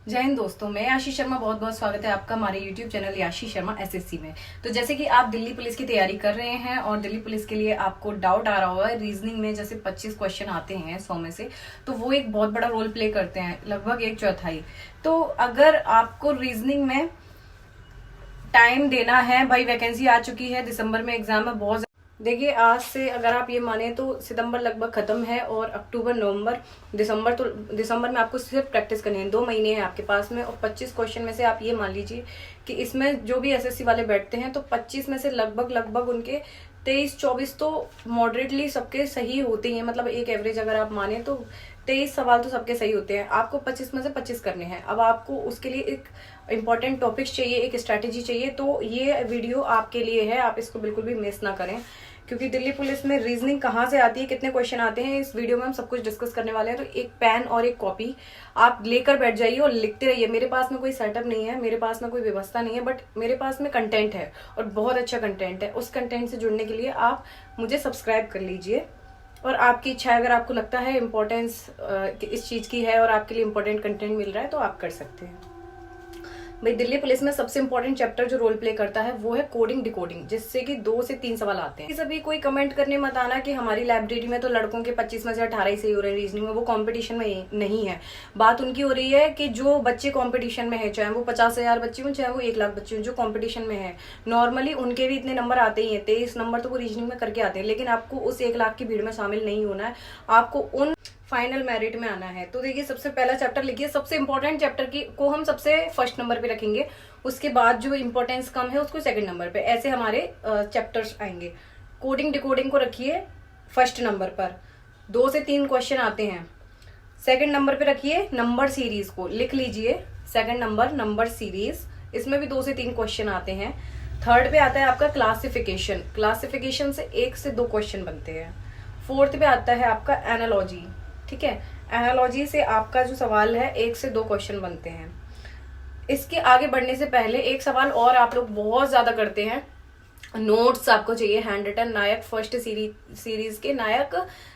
जय हिंद दोस्तों, मैं आशीष शर्मा। बहुत बहुत स्वागत है आपका हमारे YouTube channel Ashish Sharma SSC में। तो जैसे कि आप दिल्ली पुलिस की तैयारी कर रहे हैं और दिल्ली पुलिस के लिए आपको डाउट आ रहा होगा रीजनिंग में, जैसे 25 क्वेश्चन आते हैं 100 में से, तो वो एक बहुत बड़ा रोल प्ले करते हैं, लगभग 1/4। तो अगर आपको रीजनिंग में टाइम देना है, भाई वैकेंसी आ चुकी है, दिसंबर में एग्जाम है, बहुत देखिए आज से अगर आप ये माने तो सितंबर लगभग खत्म है और अक्टूबर, नवंबर, दिसंबर में आपको सिर्फ प्रैक्टिस करनी है। 2 महीने हैं आपके पास में और 25 क्वेश्चन में से आप ये मान लीजिए कि इसमें जो भी एसएससी वाले बैठते हैं तो 25 में से लगभग उनके 23-24 तो मॉडरेटली सबके सही होते हैं। मतलब एक एवरेज अगर आप माने तो 23 सवाल तो सबके सही होते हैं। आपको 25 में से 25 करने हैं। अब आपको उसके लिए एक इंपॉर्टेंट टॉपिक्स चाहिए, एक स्ट्रैटेजी चाहिए, तो ये वीडियो आपके लिए है। आप इसको बिल्कुल भी मिस ना करें, क्योंकि दिल्ली पुलिस में रीजनिंग कहाँ से आती है, कितने क्वेश्चन आते हैं, इस वीडियो में हम सब कुछ डिस्कस करने वाले हैं। तो एक पेन और एक कॉपी आप लेकर बैठ जाइए और लिखते रहिए। मेरे पास में कोई सेटअप नहीं है, मेरे पास में कोई व्यवस्था नहीं है, बट मेरे पास में कंटेंट है और बहुत अच्छा कंटेंट है। उस कंटेंट से जुड़ने के लिए आप मुझे सब्सक्राइब कर लीजिए और आपकी इच्छा है, अगर आपको लगता है इम्पोर्टेंस इस चीज की है और आपके लिए इम्पोर्टेंट कंटेंट मिल रहा है तो आप कर सकते हैं। भाई दिल्ली पुलिस में सबसे इंपॉर्टेंट चैप्टर जो रोल प्ले करता है वो है कोडिंग डिकोडिंग, जिससे कि 2 से 3 सवाल आते हैं। सभी कोई कमेंट करने मत आना कि हमारी लाइब्रेरी में तो लड़कों के 25 में से 18 ही सही हो रहे हैं रीजनिंग में, वो कंपटीशन में नहीं है। बात उनकी हो रही है कि जो बच्चे कंपटीशन में है, चाहे वो 50,000 बच्चे हों, चाहे वो 1 लाख बच्चे हों, जो कंपटीशन में है नॉर्मली उनके भी इतने नंबर आते ही हैं, 23 नंबर तो वो रीजनिंग में करके आते हैं। लेकिन आपको उस 1 लाख की भीड़ में शामिल नहीं होना है, आपको उन फाइनल मेरिट में आना है। तो देखिए सबसे पहला चैप्टर लिखिए, सबसे इंपॉर्टेंट चैप्टर की को हम सबसे फर्स्ट नंबर पे रखेंगे, उसके बाद जो इंपॉर्टेंस कम है उसको सेकंड नंबर पे, ऐसे हमारे चैप्टर्स आएंगे। कोडिंग डिकोडिंग को रखिए फर्स्ट नंबर पर, 2 से 3 क्वेश्चन आते हैं। सेकंड नंबर पे रखिए नंबर सीरीज को, लिख लीजिए सेकंड नंबर नंबर सीरीज, इसमें भी 2 से 3 क्वेश्चन आते हैं। थर्ड पे आता है आपका क्लासिफिकेशन, क्लासिफिकेशन से 1 से 2 क्वेश्चन बनते हैं। फोर्थ पे आता है आपका एनालॉजी, ठीक है, एनालॉजी से आपका जो सवाल है 1 से 2 क्वेश्चन बनते हैं। इसके आगे बढ़ने से पहले एक सवाल और आप लोग बहुत ज्यादा करते हैं, नोट्स आपको चाहिए हैंड रिटन, नायक फर्स्ट सीरीज के, नायक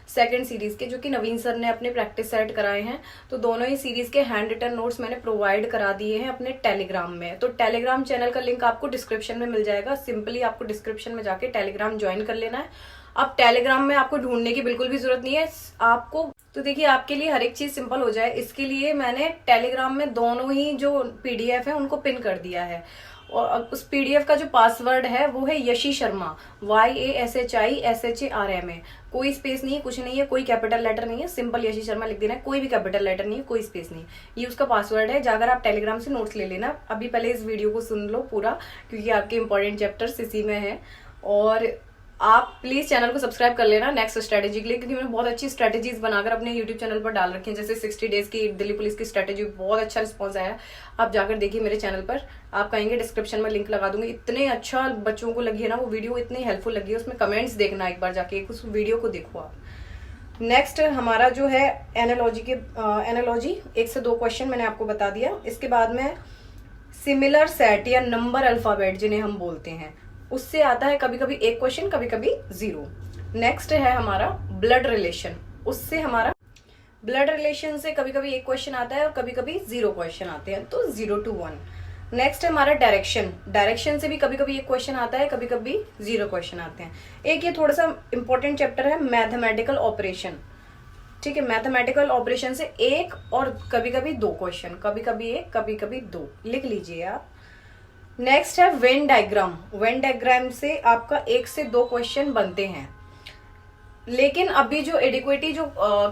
सेकंड सीरीज के, जो कि नवीन सर ने अपने प्रैक्टिस सेट कराए हैं। तो दोनों ही सीरीज के हैंड रिटन नोट्स मैंने प्रोवाइड करा दिए हैं अपने टेलीग्राम में। तो टेलीग्राम चैनल का लिंक आपको डिस्क्रिप्शन में मिल जाएगा, सिंपली आपको डिस्क्रिप्शन में जाके टेलीग्राम ज्वाइन कर लेना है। अब टेलीग्राम में आपको ढूंढने की बिल्कुल भी जरूरत नहीं है आपको। तो देखिए आपके लिए हर एक चीज सिंपल हो जाए, इसके लिए मैंने टेलीग्राम में दोनों ही जो पीडीएफ है उनको पिन कर दिया है। और उस पीडीएफ का जो पासवर्ड है वो है यशी शर्मा, YASHISHARMA। कोई स्पेस नहीं है, कुछ नहीं है, कोई कैपिटल लेटर नहीं है, सिंपल यशी शर्मा लिख देना है, कोई भी कैपिटल लेटर नहीं है, कोई स्पेस नहीं। ये उसका पासवर्ड है, जाकर आप टेलीग्राम से नोट्स ले लेना। अभी पहले इस वीडियो को सुन लो पूरा, क्योंकि आपके इंपॉर्टेंट चैप्टर्स इसी में है। और आप प्लीज चैनल को सब्सक्राइब कर लेना नेक्स्ट स्ट्रेटेजी के लिए, क्योंकि मैंने बहुत अच्छी स्ट्रेटेजीज बनाकर अपने यूट्यूब चैनल पर डाल रखी हैं। जैसे 60 डेज की दिल्ली पुलिस की स्ट्रेटेजी, बहुत अच्छा रिस्पॉन्स आया। आप जाकर देखिए मेरे चैनल पर, आप कहेंगे डिस्क्रिप्शन में लिंक लगा दूंगी। इतने अच्छा बच्चों को लगी है ना वो वीडियो, इतनी हेल्पफुल लगी है, उसमें कमेंट्स देखना एक बार जाके, उस वीडियो को देखो आप। नेक्स्ट हमारा जो है एनालॉजी 1 से 2 क्वेश्चन मैंने आपको बता दिया। इसके बाद में सिमिलर सेट या नंबर अल्फाबेट जिन्हें हम बोलते हैं, उससे आता है कभी कभी 1 क्वेश्चन, कभी कभी 0। नेक्स्ट है हमारा ब्लड रिलेशन, उससे हमारा ब्लड रिलेशन से कभी कभी 1 क्वेश्चन आता है और कभी कभी 0 क्वेश्चन आते हैं, तो 0 to 1। नेक्स्ट है हमारा डायरेक्शन, डायरेक्शन से भी कभी कभी 1 क्वेश्चन आता है, कभी कभी 0 क्वेश्चन आते हैं। एक ये थोड़ा सा इंपॉर्टेंट चैप्टर है मैथमेटिकल ऑपरेशन, ठीक है, मैथमेटिकल ऑपरेशन से 1 और कभी कभी 2 क्वेश्चन, कभी कभी 1 कभी कभी 2, लिख लीजिए आप। नेक्स्ट है वेन डायग्राम, वेन डायग्राम से आपका 1 से 2 क्वेश्चन बनते हैं। लेकिन अभी जो एडिक्वेटी जो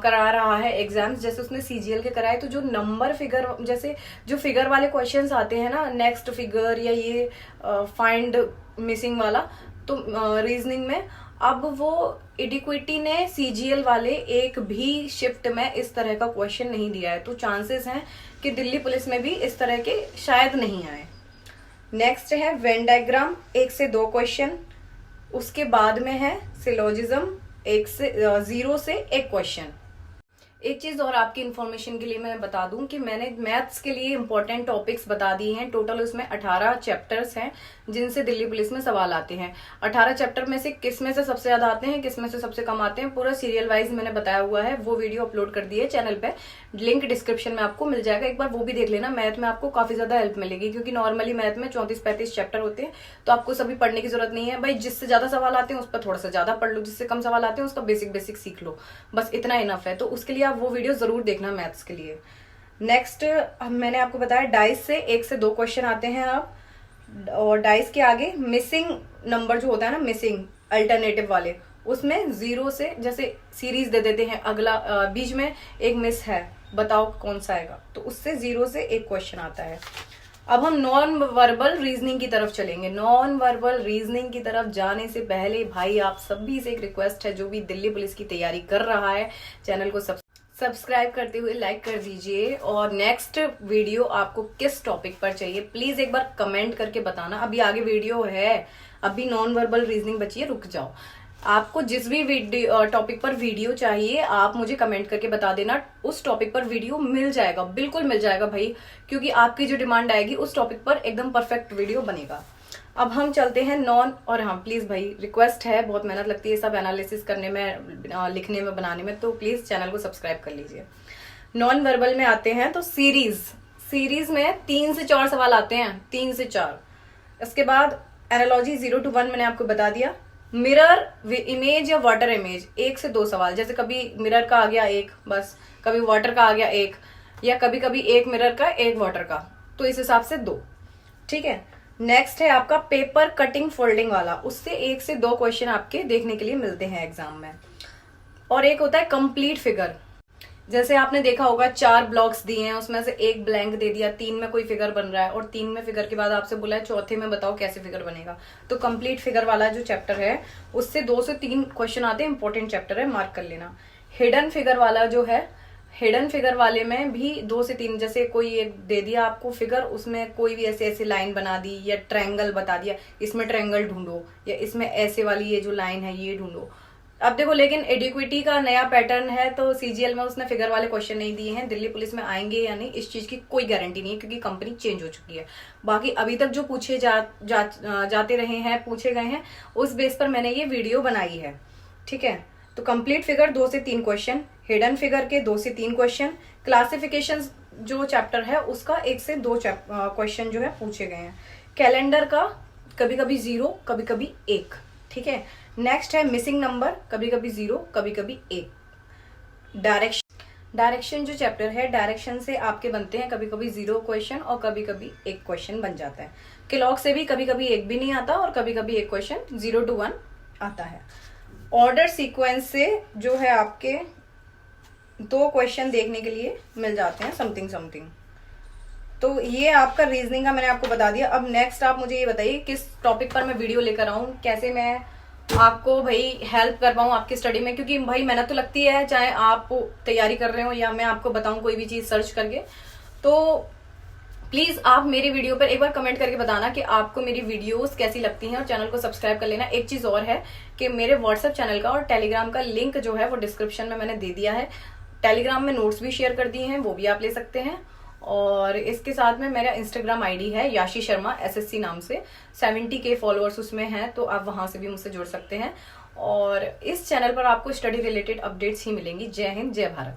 करा रहा है एग्जाम्स, जैसे उसने सीजीएल के कराए, तो जो नंबर फिगर, जैसे जो फिगर वाले क्वेश्चंस आते हैं ना, नेक्स्ट फिगर या ये फाइंड मिसिंग वाला, तो रीजनिंग में अब वो एडिक्वेटी ने सीजीएल वाले एक भी शिफ्ट में इस तरह का क्वेश्चन नहीं दिया है। तो चांसेस हैं कि दिल्ली पुलिस में भी इस तरह के शायद नहीं आए। नेक्स्ट है वेन डायग्राम, 1 से 2 क्वेश्चन। उसके बाद में है सिलोजिज्म, 0 से 1 क्वेश्चन। एक चीज और आपकी इन्फॉर्मेशन के लिए मैं बता दूं कि मैंने मैथ्स के लिए इंपॉर्टेंट टॉपिक्स बता दिए हैं। टोटल उसमें 18 चैप्टर्स हैं जिनसे दिल्ली पुलिस में सवाल आते हैं। 18 चैप्टर में से किस में से सबसे ज्यादा आते हैं, किस में से सबसे कम आते हैं, पूरा सीरियल वाइज मैंने बताया हुआ है। वो वीडियो अपलोड कर दी है चैनल पे, लिंक डिस्क्रिप्शन में आपको मिल जाएगा, एक बार वो भी देख लेना। मैथ में आपको काफी ज्यादा हेल्प मिलेगी, क्योंकि नॉर्मली मैथ में 34-35 चैप्टर होते हैं, तो आपको सभी पढ़ने की जरूरत नहीं है भाई। जिससे ज्यादा सवाल आते हैं उस पर थोड़ा सा ज्यादा पढ़ लो, जिससे कम सवाल आते हैं उसका बेसिक बेसिक सीख लो, बस इतना इनफ है। तो उसके लिए आप वो वीडियो जरूर देखना मैथ्स के लिए। नेक्स्ट मैंने आपको बताया डाइस से 1 से 2 क्वेश्चन आते हैं आप, और डाइस के आगे मिसिंग नंबर जो होता है ना, मिसिंग अल्टरनेटिव वाले, उसमें 0 से जैसे सीरीज दे देते हैं, अगला बीच में एक मिस है, बताओ कौन सा आएगा, तो उससे 0 से 1 क्वेश्चन आता है। अब हम नॉन वर्बल रीजनिंग की तरफ चलेंगे। नॉन वर्बल रीजनिंग की तरफ जाने से पहले भाई आप सभी से एक रिक्वेस्ट है, जो भी दिल्ली पुलिस की तैयारी कर रहा है चैनल को सब्सक्राइब करते हुए लाइक कर दीजिए। और नेक्स्ट वीडियो आपको किस टॉपिक पर चाहिए प्लीज एक बार कमेंट करके बताना। अभी आगे वीडियो है, अभी नॉन वर्बल रीजनिंग बची है, रुक जाओ। आपको जिस भी टॉपिक पर वीडियो चाहिए आप मुझे कमेंट करके बता देना, उस टॉपिक पर वीडियो मिल जाएगा, बिल्कुल मिल जाएगा भाई, क्योंकि आपकी जो डिमांड आएगी उस टॉपिक पर एकदम परफेक्ट वीडियो बनेगा। अब हम चलते हैं नॉन, और हाँ प्लीज भाई रिक्वेस्ट है, बहुत मेहनत लगती है सब एनालिसिस करने में, लिखने में, बनाने में, तो प्लीज चैनल को सब्सक्राइब कर लीजिए। नॉन वर्बल में आते हैं तो सीरीज में 3 से 4 सवाल आते हैं, 3 से 4। इसके बाद एनालॉजी 0 to 1 मैंने आपको बता दिया। मिरर इमेज या वाटर इमेज 1 से 2 सवाल, जैसे कभी मिरर का आ गया 1 बस, कभी वाटर का आ गया 1, या कभी कभी 1 मिरर का 1 वाटर का, तो इस हिसाब से 2, ठीक है। नेक्स्ट है आपका पेपर कटिंग फोल्डिंग वाला, उससे 1 से 2 क्वेश्चन आपके देखने के लिए मिलते हैं एग्जाम में। और एक होता है कंप्लीट फिगर, जैसे आपने देखा होगा 4 ब्लॉक्स दिए हैं, उसमें से 1 ब्लैंक दे दिया, 3 में कोई फिगर बन रहा है, और 3 में फिगर के बाद आपसे बोला है चौथे में बताओ कैसे फिगर बनेगा। तो कंप्लीट फिगर वाला जो चैप्टर है उससे 2 से 3 क्वेश्चन आते हैं, इंपॉर्टेंट चैप्टर है, मार्क कर लेना। हिडन फिगर वाला जो है, हिडन फिगर वाले में भी 2 से 3, जैसे कोई एक दे दिया आपको फिगर, उसमें कोई भी ऐसे ऐसे लाइन बना दी, या ट्रायंगल बता दिया, इसमें ट्रायंगल ढूंढो, या इसमें ऐसे वाली ये जो लाइन है ये ढूंढो। अब देखो, लेकिन एडिक्विटी का नया पैटर्न है, तो सीजीएल में उसने फिगर वाले क्वेश्चन नहीं दिए हैं। दिल्ली पुलिस में आएंगे या नहीं इस चीज की कोई गारंटी नहीं है, क्योंकि कंपनी चेंज हो चुकी है। बाकी अभी तक जो पूछे जाते रहे हैं, पूछे गए हैं, उस बेस पर मैंने ये वीडियो बनाई है, ठीक है। तो कंप्लीट फिगर 2 से 3 क्वेश्चन, हिडन फिगर के 2 से 3 क्वेश्चन, क्लासिफिकेशन जो चैप्टर है उसका 1 से 2 क्वेश्चन जो है पूछे गए हैं। कैलेंडर का कभी कभी 0, कभी कभी 1, ठीक है। नेक्स्ट है मिसिंग नंबर, कभी कभी 0, कभी कभी 1। डायरेक्शन जो चैप्टर है, डायरेक्शन से आपके बनते हैं कभी कभी 0 क्वेश्चन और कभी कभी 1 क्वेश्चन बन जाता है। क्लॉक से भी कभी कभी 1 भी नहीं आता, और कभी कभी 1 क्वेश्चन 0 to 1 आता है। ऑर्डर सीक्वेंस से जो है आपके 2 क्वेश्चन देखने के लिए मिल जाते हैं, समथिंग। तो ये आपका रीजनिंग का मैंने आपको बता दिया। अब नेक्स्ट आप मुझे ये बताइए किस टॉपिक पर मैं वीडियो लेकर आऊं, कैसे मैं आपको भाई हेल्प कर पाऊं आपकी स्टडी में, क्योंकि भाई मेहनत तो लगती है, चाहे आप तैयारी कर रहे हो या मैं आपको बताऊं कोई भी चीज सर्च करके। तो प्लीज आप मेरी वीडियो पर एक बार कमेंट करके बताना कि आपको मेरी वीडियोस कैसी लगती हैं, और चैनल को सब्सक्राइब कर लेना। एक चीज और है कि मेरे व्हाट्सएप चैनल का और टेलीग्राम का लिंक जो है वो डिस्क्रिप्शन में मैंने दे दिया है। टेलीग्राम में नोट्स भी शेयर कर दिए हैं, वो भी आप ले सकते हैं। और इसके साथ में मेरा इंस्टाग्राम आईडी है याशी शर्मा SSC नाम से, 70K फॉलोअर्स उसमें हैं, तो आप वहां से भी मुझसे जुड़ सकते हैं। और इस चैनल पर आपको स्टडी रिलेटेड अपडेट्स ही मिलेंगी। जय हिंद, जय भारत।